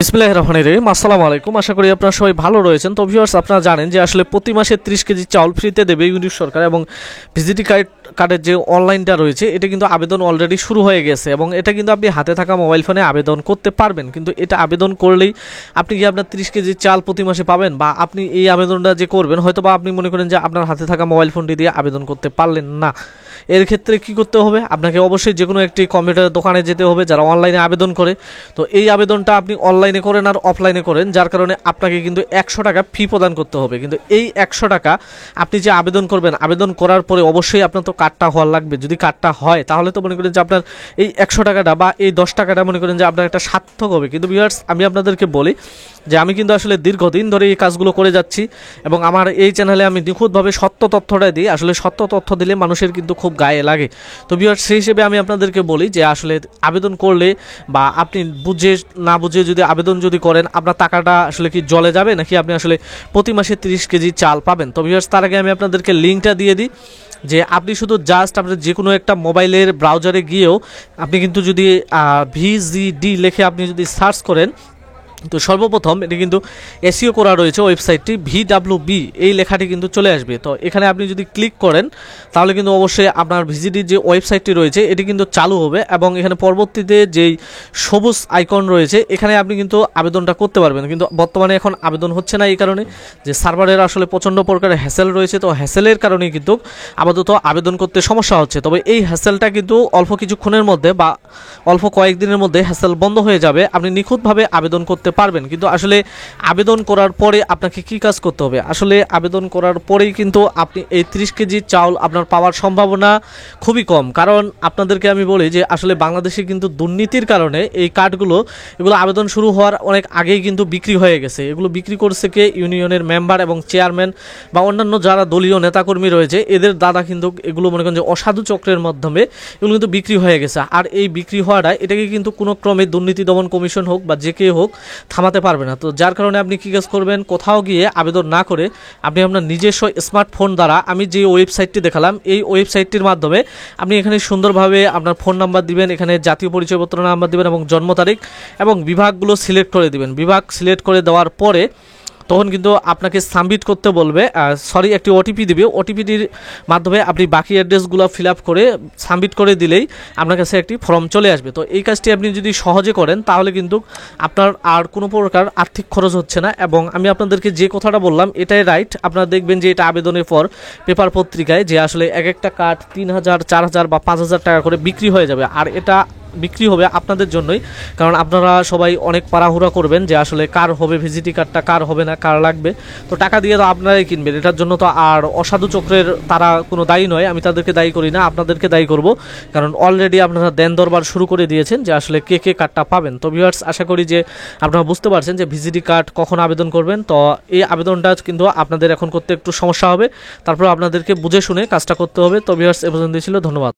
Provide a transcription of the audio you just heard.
বিসমিল্লাহির রহমানির রহিম। আসসালামু আলাইকুম, আশা করি আপনারা সবাই ভালো রয়েছেন। তো ভিউয়ার্স, আপনারা জানেন যে আসলে প্রতি মাসে 30 কেজি চাউল ফ্রিতে দেবে ইউনিট সরকার, এবং ভিজিটি কার্ডের যে অনলাইনটা রয়েছে এটা কিন্তু আবেদন অলরেডি শুরু হয়ে গেছে, এবং এটা কিন্তু আপনি হাতে থাকা মোবাইল ফোনে আবেদন করতে পারবেন। কিন্তু এটা আবেদন করলেই আপনি কি আপনার 30 কেজি চাল প্রতি মাসে পাবেন, বা আপনি এই আবেদনটা যে করবেন হয়তো বা আপনি মনে করেন যে আপনার হাতে থাকা মোবাইল ফোনটি দিয়ে আবেদন করতে পারলেন না। এর ক্ষেত্রে কি করতে হবে, আপনাকে অবশ্যই যে কোনো একটি কম্পিউটার দোকানে যেতে হবে যারা অনলাইনে আবেদন করে। তো এই আবেদনটা আপনি অনলাইনে করেন আর অফলাইনে করেন, যার কারণে আপনাকে কিন্তু 100 টাকা ফি প্রদান করতে হবে। কিন্তু এই 100 টাকা আপনি যে আবেদন করবেন, আবেদন করার পরে অবশ্যই আপনার তো কার্ডটা হওয়ার লাগবে। যদি কার্ডটা হয় তাহলে তো মনে করেন যে আপনার এই 100 টাকাটা বা এই 10 টাকাটা মনে করেন যে আপনার একটা সার্থক হবে। কিন্তু ভিউয়ার্স, আমি আপনাদেরকে বলি যে আমি কিন্তু আসলে দীর্ঘদিন ধরে এই কাজগুলো করে যাচ্ছি, এবং আমার এই চ্যানেলে আমি নিখুঁতভাবে সত্য তথ্যটা দিই। আসলে সত্য তথ্য দিলে মানুষের কিন্তু খুব গায়ে লাগে। তো ভিউয়ার্স, সেই হিসেবে আমি আপনাদেরকে বলি যে আসলে আবেদন করলে বা আপনি বুঝে না বুঝে যদি আবেদন যদি করেন, আপনার টাকাটা আসলে কি জলে যাবে, নাকি আপনি আসলে প্রতি মাসে 30 কেজি চাল পাবেন। তো ভিউয়ার্স, তার আগে আমি আপনাদেরকে লিঙ্কটা দিয়ে দিই যে আপনি শুধু জাস্ট আপনার যে কোনো একটা মোবাইলের ব্রাউজারে গিয়েও আপনি কিন্তু যদি ভিজিডি লিখে আপনি যদি সার্চ করেন, তো সর্বপ্রথম এটি কিন্তু এসইও করা রয়েছে ওয়েবসাইটটি VWB, এই লেখাটি কিন্তু চলে আসবে। তো এখানে আপনি যদি ক্লিক করেন তাহলে কিন্তু অবশ্যই আপনার ভিজিডির যে ওয়েবসাইটটি রয়েছে এটি কিন্তু চালু হবে, এবং এখানে পরবর্তীতে যেই সবুজ আইকন রয়েছে এখানে আপনি কিন্তু আবেদনটা করতে পারবেন। কিন্তু বর্তমানে এখন আবেদন হচ্ছে না, এই কারণে যে সার্ভারের আসলে প্রচণ্ড প্রকারের হ্যাসেল রয়েছে। তো হ্যাসেলের কারণে কিন্তু আপাতত আবেদন করতে সমস্যা হচ্ছে। তবে এই হ্যাসেলটা কিন্তু অল্প কিছুক্ষণের মধ্যে বা অল্প কয়েকদিনের মধ্যে হ্যাসেল বন্ধ হয়ে যাবে, আপনি নিখুঁতভাবে আবেদন করতে পারবেন। কিন্তু আসলে আবেদন করার পরে আপনাকে কি কাজ করতে হবে, আসলে আবেদন করার পরেই কিন্তু আপনি এই 30 কেজি চাউল আপনার পাওয়ার সম্ভাবনা খুবই কম। কারণ আপনাদেরকে আমি বলি যে আসলে বাংলাদেশে কিন্তু দুর্নীতির কারণে এই কার্ডগুলো এগুলো আবেদন শুরু হওয়ার অনেক আগেই কিন্তু বিক্রি হয়ে গেছে। এগুলো বিক্রি করছে কে, ইউনিয়নের মেম্বার এবং চেয়ারম্যান বা অন্যান্য যারা দলীয় নেতাকর্মী রয়েছে, এদের দাদা কিন্তু এগুলো মনে করেন যে অসাধু চক্রের মাধ্যমে এগুলো কিন্তু বিক্রি হয়ে গেছে। আর এই বিক্রি হওয়াটা এটাকে কিন্তু কোনো ক্রমে দুর্নীতি দমন কমিশন হোক বা যে কেউ হোক থামাতে পারবে না। তো যার কারণে আপনি কী কাজ করবেন, কোথাও গিয়ে আবেদন না করে আপনি আপনার নিজস্ব স্মার্টফোন দ্বারা আমি যে ওয়েবসাইটটি দেখালাম এই ওয়েবসাইটটির মাধ্যমে আপনি এখানে সুন্দরভাবে আপনার ফোন নাম্বার দিবেন, এখানে জাতীয় পরিচয়পত্র নাম্বার দিবেন এবং জন্ম তারিখ, এবং বিভাগগুলো সিলেক্ট করে দিবেন। বিভাগ সিলেক্ট করে দেওয়ার পরে তখন কিন্তু আপনাকে সাবমিট করতে বলবে, একটি ওটিপি দিবে। ওটিপিটির মাধ্যমে আপনি বাকি অ্যাড্রেসগুলো ফিল আপ করে সাবমিট করে দিলেই আপনার কাছে একটি ফর্ম চলে আসবে। তো এই কাজটি আপনি যদি সহজে করেন তাহলে কিন্তু আপনার আর কোনো প্রকার আর্থিক খরচ হচ্ছে না। এবং আমি আপনাদেরকে যে কথাটা বললাম এটাই রাইট। আপনারা দেখবেন যে এটা আবেদনের পর পেপার পত্রিকায় যে আসলে এক একটা কার্ড 3000, 4000 বা 5000 টাকা করে বিক্রি হয়ে যাবে। আর এটা বিক্রি হবে আপনাদের জন্যই, কারণ আপনারা সবাই অনেক পাড়াহুড়া করবেন যে আসলে কার হবে ভিজিটি কার্ডটা, কার হবে না, কার লাগবে। তো টাকা দিয়ে তো আপনারাই কিনবেন, এটার জন্য তো আর অসাধু চক্রের তারা কোনো দায়ী নয়। আমি তাদেরকে দায়ী করি না, আপনাদেরকে দায়ী করব, কারণ অলরেডি আপনারা দেন দরবার শুরু করে দিয়েছেন যে আসলে কে কে কার্ডটা পাবেন। তো ভিউয়ার্স, আশা করি যে আপনারা বুঝতে পারছেন যে ভিজিটি কার্ড কখন আবেদন করবেন। তো এই আবেদনটা কিন্তু আপনাদের এখন করতে একটু সমস্যা হবে, তারপর আপনাদেরকে বুঝে শুনে কাজটা করতে হবে। তো ভিউয়ার্স, এ পর্যন্তই ছিল, ধন্যবাদ।